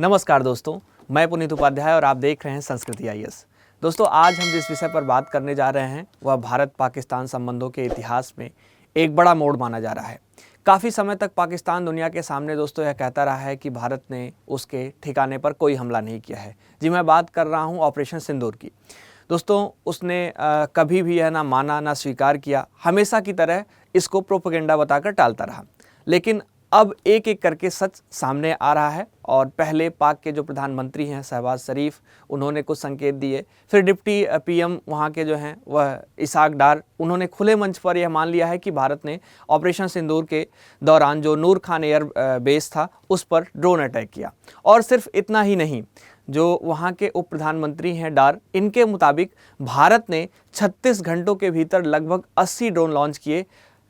नमस्कार दोस्तों, मैं पुनीत उपाध्याय और आप देख रहे हैं संस्कृति आईएएस। दोस्तों, आज हम जिस विषय पर बात करने जा रहे हैं वह भारत पाकिस्तान संबंधों के इतिहास में एक बड़ा मोड़ माना जा रहा है। काफ़ी समय तक पाकिस्तान दुनिया के सामने दोस्तों यह कहता रहा है कि भारत ने उसके ठिकाने पर कोई हमला नहीं किया है। जी, मैं बात कर रहा हूँ ऑपरेशन सिंदूर की। दोस्तों, उसने कभी भी यह ना माना ना स्वीकार किया, हमेशा की तरह इसको प्रोपेगेंडा बताकर टालता रहा। लेकिन अब एक एक करके सच सामने आ रहा है और पहले पाक के जो प्रधानमंत्री हैं शहबाज शरीफ, उन्होंने कुछ संकेत दिए। फिर डिप्टी पीएम वहाँ के जो हैं वह इसाक डार, उन्होंने खुले मंच पर यह मान लिया है कि भारत ने ऑपरेशन सिंदूर के दौरान जो नूर खान एयर बेस था उस पर ड्रोन अटैक किया। और सिर्फ इतना ही नहीं, जो वहाँ के उप प्रधानमंत्री हैं डार, इनके मुताबिक भारत ने 36 घंटों के भीतर लगभग 80 ड्रोन लॉन्च किए,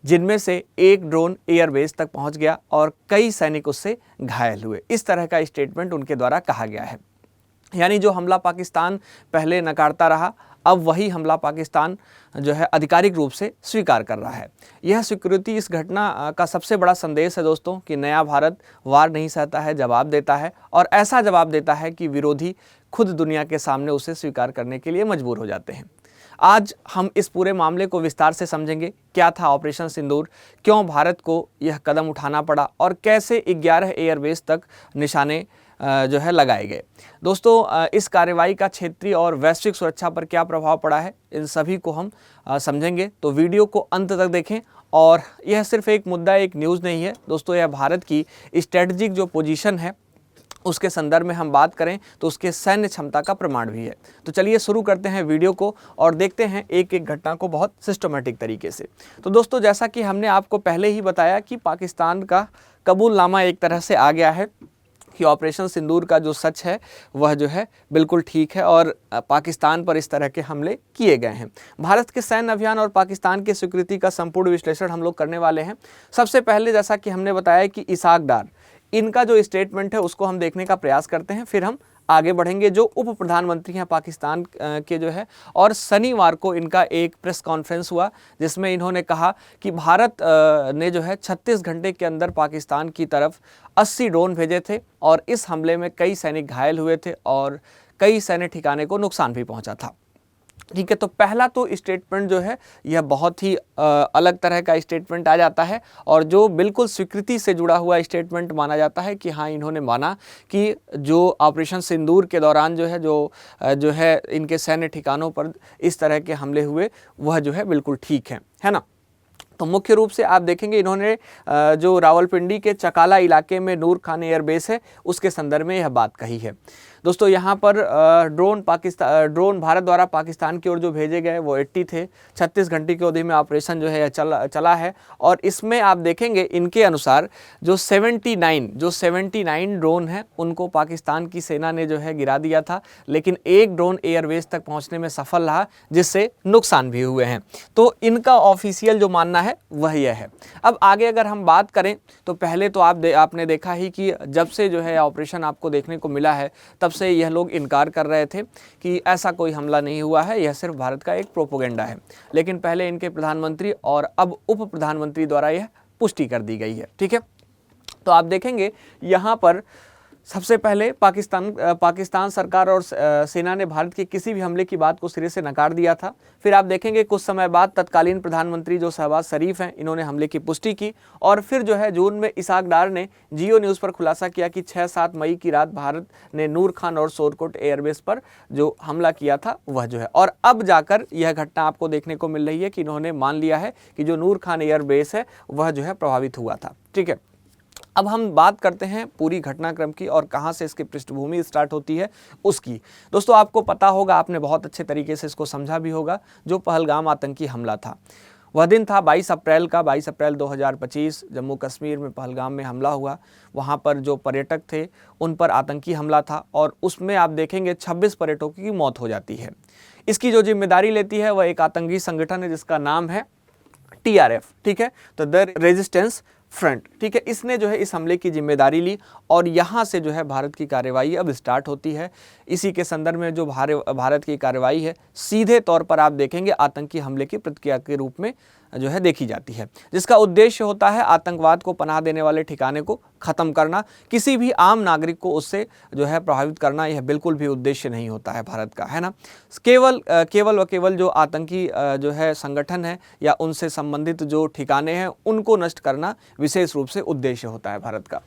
जिनमें से एक ड्रोन एयरबेस तक पहुंच गया और कई सैनिक उससे घायल हुए। इस तरह का स्टेटमेंट उनके द्वारा कहा गया है। यानी जो हमला पाकिस्तान पहले नकारता रहा, अब वही हमला पाकिस्तान जो है आधिकारिक रूप से स्वीकार कर रहा है। यह स्वीकृति इस घटना का सबसे बड़ा संदेश है दोस्तों कि नया भारत वार नहीं सहता है, जवाब देता है, और ऐसा जवाब देता है कि विरोधी खुद दुनिया के सामने उसे स्वीकार करने के लिए मजबूर हो जाते हैं। आज हम इस पूरे मामले को विस्तार से समझेंगे। क्या था ऑपरेशन सिंदूर, क्यों भारत को यह कदम उठाना पड़ा और कैसे 11 एयरबेस तक निशाने जो है लगाए गए। दोस्तों, इस कार्रवाई का क्षेत्रीय और वैश्विक सुरक्षा पर क्या प्रभाव पड़ा है, इन सभी को हम समझेंगे। तो वीडियो को अंत तक देखें। और यह सिर्फ एक मुद्दा, एक न्यूज़ नहीं है दोस्तों, यह भारत की स्ट्रेटजिक जो पोजीशन है उसके संदर्भ में हम बात करें तो उसके सैन्य क्षमता का प्रमाण भी है। तो चलिए शुरू करते हैं वीडियो को और देखते हैं एक एक घटना को बहुत सिस्टमेटिक तरीके से। तो दोस्तों, जैसा कि हमने आपको पहले ही बताया कि पाकिस्तान का कबूलनामा एक तरह से आ गया है कि ऑपरेशन सिंदूर का जो सच है वह जो है बिल्कुल ठीक है और पाकिस्तान पर इस तरह के हमले किए गए हैं। भारत के सैन्य अभियान और पाकिस्तान की स्वीकृति का संपूर्ण विश्लेषण हम लोग करने वाले हैं। सबसे पहले जैसा कि हमने बताया कि इसाक डार, इनका जो स्टेटमेंट है उसको हम देखने का प्रयास करते हैं, फिर हम आगे बढ़ेंगे। जो उप प्रधानमंत्री हैं पाकिस्तान के जो है, और शनिवार को इनका एक प्रेस कॉन्फ्रेंस हुआ जिसमें इन्होंने कहा कि भारत ने जो है 36 घंटे के अंदर पाकिस्तान की तरफ 80 ड्रोन भेजे थे और इस हमले में कई सैनिक घायल हुए थे और कई सैन्य ठिकाने को नुकसान भी पहुंचा था। ठीक है, तो पहला तो स्टेटमेंट जो है यह बहुत ही अलग तरह का स्टेटमेंट आ जाता है और जो बिल्कुल स्वीकृति से जुड़ा हुआ स्टेटमेंट माना जाता है कि हाँ, इन्होंने माना कि जो ऑपरेशन सिंदूर के दौरान जो है इनके सैन्य ठिकानों पर इस तरह के हमले हुए वह जो है बिल्कुल ठीक है ना। तो मुख्य रूप से आप देखेंगे इन्होंने जो रावलपिंडी के चकाला इलाके में नूर खान एयरबेस है उसके संदर्भ में यह बात कही है। दोस्तों, यहाँ पर ड्रोन भारत द्वारा पाकिस्तान की ओर जो भेजे गए वो 80 थे। 36 घंटे की अवधि में ऑपरेशन जो है चला है और इसमें आप देखेंगे इनके अनुसार जो 79 ड्रोन हैं उनको पाकिस्तान की सेना ने जो है गिरा दिया था, लेकिन एक ड्रोन एयरबेस तक पहुँचने में सफल रहा जिससे नुकसान भी हुए हैं। तो इनका ऑफिशियल जो मानना है वह यह है। अब आगे अगर हम बात करें तो पहले तो आपने देखा ही कि जब से जो है ऑपरेशन आपको देखने को मिला है तब से यह लोग इनकार कर रहे थे कि ऐसा कोई हमला नहीं हुआ है, यह सिर्फ भारत का एक प्रोपेगेंडा है। लेकिन पहले इनके प्रधानमंत्री और अब उप प्रधानमंत्री द्वारा यह पुष्टि कर दी गई है। ठीक है, तो आप देखेंगे यहाँ पर सबसे पहले पाकिस्तान सरकार और सेना ने भारत के किसी भी हमले की बात को सिरे से नकार दिया था। फिर आप देखेंगे कुछ समय बाद तत्कालीन प्रधानमंत्री जो शहबाज शरीफ हैं, इन्होंने हमले की पुष्टि की और फिर जो है जून में इसाक डार ने जियो न्यूज़ पर खुलासा किया कि 6-7 मई की रात भारत ने नूर खान और सोरकोट एयरबेस पर जो हमला किया था वह जो है, और अब जाकर यह घटना आपको देखने को मिल रही है कि इन्होंने मान लिया है कि जो नूर खान एयरबेस है वह जो है प्रभावित हुआ था। ठीक है, अब हम बात करते हैं पूरी घटनाक्रम की और कहां से इसकी पृष्ठभूमि स्टार्ट होती है उसकी। दोस्तों, आपको पता होगा, आपने बहुत अच्छे तरीके से इसको समझा भी होगा, जो पहलगाम आतंकी हमला था वह दिन था 22 अप्रैल 2025। जम्मू कश्मीर में पहलगाम में हमला हुआ। वहां पर जो पर्यटक थे उन पर आतंकी हमला था और उसमें आप देखेंगे 26 पर्यटकों की मौत हो जाती है। इसकी जो जिम्मेदारी लेती है वह एक आतंकी संगठन है जिसका नाम है TRF। ठीक है, तो द रेजिस्टेंस फ्रंट। ठीक है, इसने जो है इस हमले की जिम्मेदारी ली और यहाँ से जो है भारत की कार्रवाई अब स्टार्ट होती है। इसी के संदर्भ में जो भारत की कार्रवाई है सीधे तौर पर आप देखेंगे आतंकी हमले की प्रतिक्रिया के रूप में जो है देखी जाती है, जिसका उद्देश्य होता है आतंकवाद को पनाह देने वाले ठिकाने को ख़त्म करना, किसी भी आम नागरिक को उससे जो है प्रभावित करना। यह बिल्कुल भी उद्देश्य नहीं होता है भारत का, है ना। केवल जो आतंकी जो है संगठन है या उनसे संबंधित जो ठिकाने हैं उनको नष्ट करना विशेष रूप से उद्देश्य होता है भारत का।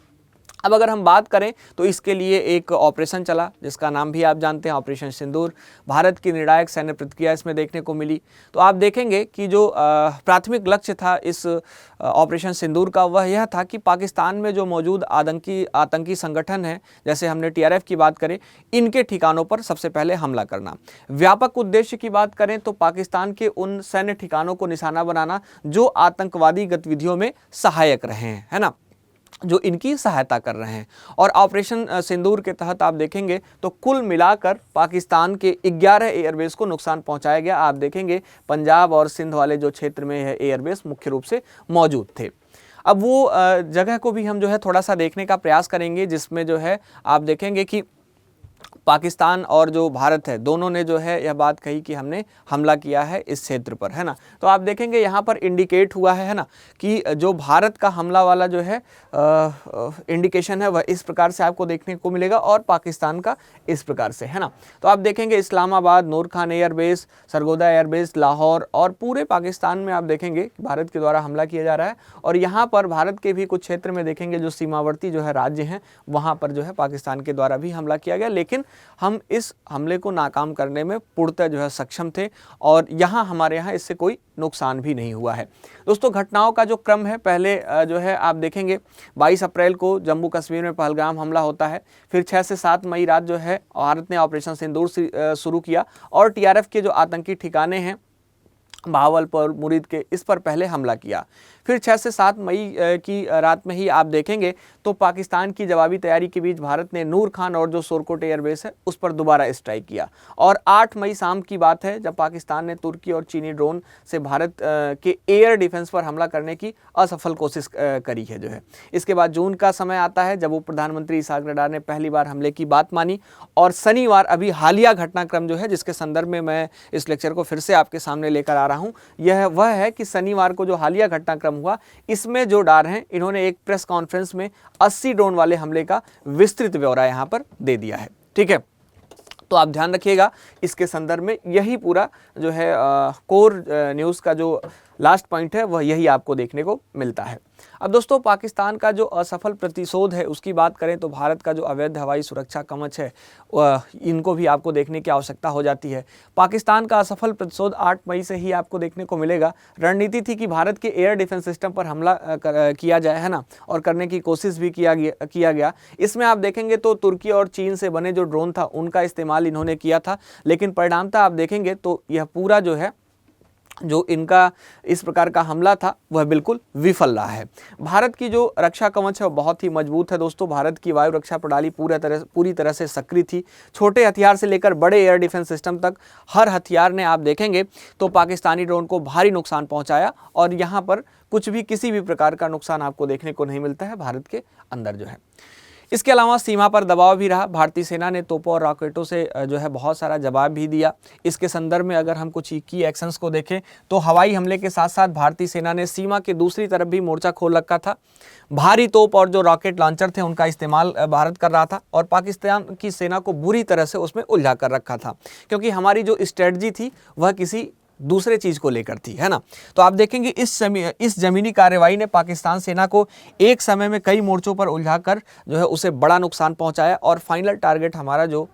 अब अगर हम बात करें तो इसके लिए एक ऑपरेशन चला जिसका नाम भी आप जानते हैं, ऑपरेशन सिंदूर। भारत की निर्णायक सैन्य प्रतिक्रिया इसमें देखने को मिली। तो आप देखेंगे कि जो प्राथमिक लक्ष्य था इस ऑपरेशन सिंदूर का वह यह था कि पाकिस्तान में जो मौजूद आतंकी संगठन है, जैसे हमने TRF की बात करें, इनके ठिकानों पर सबसे पहले हमला करना। व्यापक उद्देश्य की बात करें तो पाकिस्तान के उन सैन्य ठिकानों को निशाना बनाना जो आतंकवादी गतिविधियों में सहायक रहे हैं, है ना, जो इनकी सहायता कर रहे हैं। और ऑपरेशन सिंदूर के तहत आप देखेंगे तो कुल मिलाकर पाकिस्तान के 11 एयरबेस को नुकसान पहुंचाया गया। आप देखेंगे पंजाब और सिंध वाले जो क्षेत्र में है एयरबेस मुख्य रूप से मौजूद थे। अब वो जगह को भी हम जो है थोड़ा सा देखने का प्रयास करेंगे, जिसमें जो है आप देखेंगे कि पाकिस्तान और जो भारत है दोनों ने जो है यह बात कही कि हमने हमला किया है इस क्षेत्र पर, है ना। तो आप देखेंगे यहाँ पर इंडिकेट हुआ है ना, कि जो भारत का हमला वाला जो है इंडिकेशन है वह इस प्रकार से आपको देखने को मिलेगा और पाकिस्तान का इस प्रकार से, है ना। तो आप देखेंगे इस्लामाबाद, नूर खान एयरबेस, सरगोदा एयरबेस, लाहौर और पूरे पाकिस्तान में आप देखेंगे कि भारत के द्वारा हमला किया जा रहा है। और यहाँ पर भारत के भी कुछ क्षेत्र में देखेंगे जो सीमावर्ती जो है राज्य हैं वहाँ पर जो है पाकिस्तान के द्वारा भी हमला किया गया, लेकिन हम इस हमले को नाकाम करने में पूर्णतः जो है सक्षम थे और हमारे यहाँ इससे कोई नुकसान भी नहीं हुआ है। दोस्तों, घटनाओं का जो क्रम है, पहले जो है आप देखेंगे 22 अप्रैल को जम्मू कश्मीर में पहलगाम हमला होता है। फिर 6 से 7 मई रात जो है भारत ने ऑपरेशन सिंदूर शुरू किया और TRF के जो आतंकी ठिकाने हैं बहावलपुर, मुरीद के, इस पर पहले हमला किया। फिर 6 से 7 मई की रात में ही आप देखेंगे तो पाकिस्तान की जवाबी तैयारी के बीच भारत ने नूर खान और जो सोरकोट एयरबेस है उस पर दोबारा स्ट्राइक किया। और 8 मई शाम की बात है जब पाकिस्तान ने तुर्की और चीनी ड्रोन से भारत के एयर डिफेंस पर हमला करने की असफल कोशिश करी है जो है। इसके बाद जून का समय आता है जब उप प्रधानमंत्री इसहाक डार ने पहली बार हमले की बात मानी। और शनिवार, अभी हालिया घटनाक्रम जो है जिसके संदर्भ में मैं इस लेक्चर को फिर से आपके सामने लेकर आ रहा हूँ, यह वह है कि शनिवार को जो हालिया घटनाक्रम हुआ इसमें जो डार हैं इन्होंने एक प्रेस कॉन्फ्रेंस में 80 ड्रोन वाले हमले का विस्तृत ब्यौरा यहां पर दे दिया है। ठीक है, तो आप ध्यान रखिएगा इसके संदर्भ में यही पूरा जो है कोर न्यूज़ का जो लास्ट पॉइंट है वह यही आपको देखने को मिलता है। अब दोस्तों, पाकिस्तान का जो असफल प्रतिशोध है उसकी बात करें तो भारत का जो अवैध हवाई सुरक्षा कवच है इनको भी आपको देखने की आवश्यकता हो जाती है। पाकिस्तान का असफल प्रतिशोध 8 मई से ही आपको देखने को मिलेगा। रणनीति थी कि भारत के एयर डिफेंस सिस्टम पर हमला किया जाए, है ना, और करने की कोशिश भी किया गया। इसमें आप देखेंगे तो तुर्की और चीन से बने जो ड्रोन था उनका इस्तेमाल इन्होंने किया था, लेकिन परिणामतः आप देखेंगे तो यह पूरा जो है जो इनका इस प्रकार का हमला था वह बिल्कुल विफल रहा है। भारत की जो रक्षा कवच है वो बहुत ही मजबूत है दोस्तों। भारत की वायु रक्षा प्रणाली पूरी तरह से सक्रिय थी। छोटे हथियार से लेकर बड़े एयर डिफेंस सिस्टम तक हर हथियार ने आप देखेंगे तो पाकिस्तानी ड्रोन को भारी नुकसान पहुंचाया और यहाँ पर किसी भी प्रकार का नुकसान आपको देखने को नहीं मिलता है भारत के अंदर जो है। इसके अलावा सीमा पर दबाव भी रहा। भारतीय सेना ने तोपों और रॉकेटों से जो है बहुत सारा जवाब भी दिया। इसके संदर्भ में अगर हम कुछ की एक्शंस को देखें तो हवाई हमले के साथ साथ भारतीय सेना ने सीमा के दूसरी तरफ भी मोर्चा खोल रखा था। भारी तोप और जो रॉकेट लॉन्चर थे उनका इस्तेमाल भारत कर रहा था और पाकिस्तान की सेना को बुरी तरह से उसमें उलझा कर रखा था, क्योंकि हमारी जो स्ट्रेटजी थी वह किसी दूसरे चीज को लेकर थी, है ना। तो आप देखेंगे इस जमीनी कार्रवाई ने पाकिस्तान सेना को एक समय में कई मोर्चों पर उलझाकर जो है उसे बड़ा नुकसान पहुंचाया और फाइनल टारगेट हमारा जो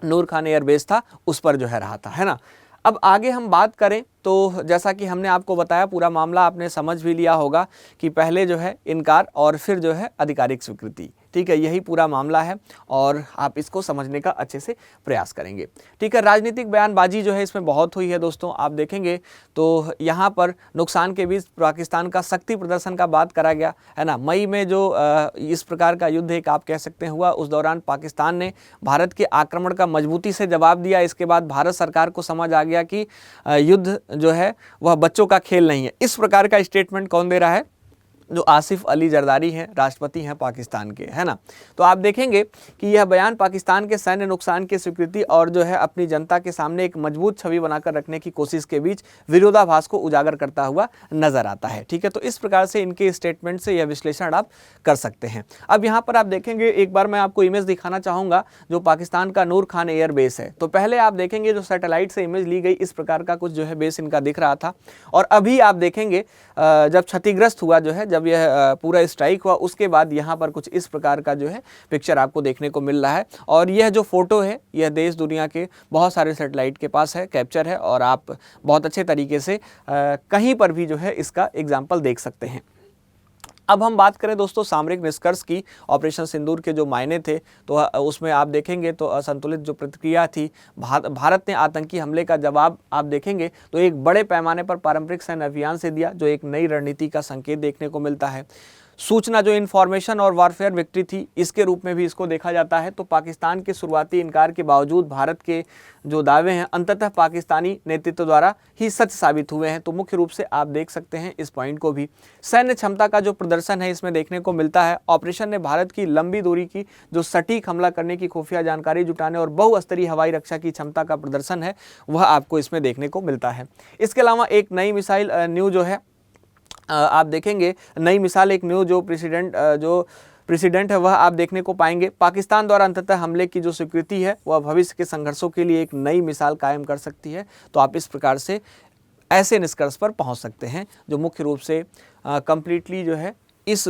नूर खान एयरबेस था उस पर जो है रहा था, है ना। अब आगे हम बात करें तो जैसा कि हमने आपको बताया पूरा मामला आपने समझ भी लिया होगा कि पहले जो है इनकार और फिर जो है आधिकारिक स्वीकृति। ठीक है, यही पूरा मामला है और आप इसको समझने का अच्छे से प्रयास करेंगे। ठीक है, राजनीतिक बयानबाजी जो है इसमें बहुत हुई है दोस्तों। आप देखेंगे तो यहाँ पर नुकसान के बीच पाकिस्तान का शक्ति प्रदर्शन का बात करा गया, है ना। मई में जो इस प्रकार का युद्ध एक आप कह सकते हैं हुआ, उस दौरान पाकिस्तान ने भारत के आक्रमण का मजबूती से जवाब दिया। इसके बाद भारत सरकार को समझ आ गया कि युद्ध जो है वह बच्चों का खेल नहीं है। इस प्रकार का स्टेटमेंट कौन दे रहा है? जो आसिफ अली जरदारी हैं, राष्ट्रपति हैं पाकिस्तान के, है ना। तो आप देखेंगे कि यह बयान पाकिस्तान के सैन्य नुकसान की स्वीकृति और जो है अपनी जनता के सामने एक मजबूत छवि बनाकर रखने की कोशिश के बीच विरोधाभास को उजागर करता हुआ नजर आता है। ठीक है, तो इस प्रकार से इनके स्टेटमेंट से यह विश्लेषण आप कर सकते हैं। अब यहाँ पर आप देखेंगे, एक बार मैं आपको इमेज दिखाना चाहूँगा जो पाकिस्तान का नूर खान एयर बेस है। तो पहले आप देखेंगे जो सैटेलाइट से इमेज ली गई, इस प्रकार का कुछ जो है बेस इनका दिख रहा था, और अभी आप देखेंगे जब क्षतिग्रस्त हुआ जो है, जब यह पूरा स्ट्राइक हुआ, उसके बाद यहाँ पर कुछ इस प्रकार का जो है पिक्चर आपको देखने को मिल रहा है। और यह जो फोटो है यह देश दुनिया के बहुत सारे सैटेलाइट के पास है, कैप्चर है, और आप बहुत अच्छे तरीके से कहीं पर भी जो है इसका एग्जाम्पल देख सकते हैं। अब हम बात करें दोस्तों सामरिक निष्कर्ष की, ऑपरेशन सिंदूर के जो मायने थे, तो उसमें आप देखेंगे तो असंतुलित जो प्रतिक्रिया थी, भारत ने आतंकी हमले का जवाब आप देखेंगे तो एक बड़े पैमाने पर पारंपरिक सैन्य अभियान से दिया, जो एक नई रणनीति का संकेत देखने को मिलता है। सूचना जो इन्फॉर्मेशन और वारफेयर विक्ट्री थी, इसके रूप में भी इसको देखा जाता है। तो पाकिस्तान के शुरुआती इनकार के बावजूद भारत के जो दावे हैं अंततः पाकिस्तानी नेतृत्व द्वारा ही सच साबित हुए हैं। तो मुख्य रूप से आप देख सकते हैं इस पॉइंट को भी। सैन्य क्षमता का जो प्रदर्शन है इसमें देखने को मिलता है। ऑपरेशन ने भारत की लंबी दूरी की जो सटीक हमला करने की खुफिया जानकारी जुटाने और बहुस्तरीय हवाई रक्षा की क्षमता का प्रदर्शन है, वह आपको इसमें देखने को मिलता है। इसके अलावा एक नई मिसाइल न्यू जो है आप देखेंगे, नई मिसाल एक न्यू जो प्रेसिडेंट है वह आप देखने को पाएंगे। पाकिस्तान द्वारा अंततः हमले की जो स्वीकृति है वह भविष्य के संघर्षों के लिए एक नई मिसाल कायम कर सकती है। तो आप इस प्रकार से ऐसे निष्कर्ष पर पहुंच सकते हैं जो मुख्य रूप से कंप्लीटली जो है इस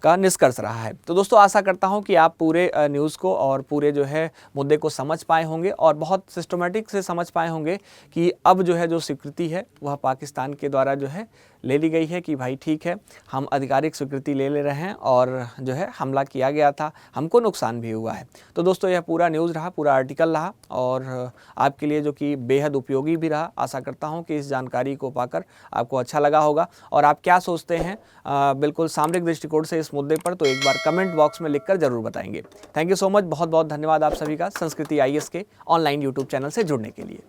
का निष्कर्ष रहा है। तो दोस्तों आशा करता हूं कि आप पूरे न्यूज़ को और पूरे जो है मुद्दे को समझ पाए होंगे और बहुत सिस्टमेटिक से समझ पाए होंगे कि अब जो है जो स्वीकृति है वह पाकिस्तान के द्वारा जो है ले ली गई है कि भाई ठीक है, हम आधिकारिक स्वीकृति ले रहे हैं और जो है हमला किया गया था, हमको नुकसान भी हुआ है। तो दोस्तों यह पूरा न्यूज़ रहा, पूरा आर्टिकल रहा और आपके लिए जो कि बेहद उपयोगी भी रहा। आशा करता हूं कि इस जानकारी को पाकर आपको अच्छा लगा होगा। और आप क्या सोचते हैं बिल्कुल सामरिक दृष्टिकोण से इस मुद्दे पर, तो एक बार कमेंट बॉक्स में लिखकर जरूर बताएंगे। थैंक यू सो मच, बहुत बहुत धन्यवाद आप सभी का संस्कृति IAS के ऑनलाइन यूट्यूब चैनल से जुड़ने के लिए।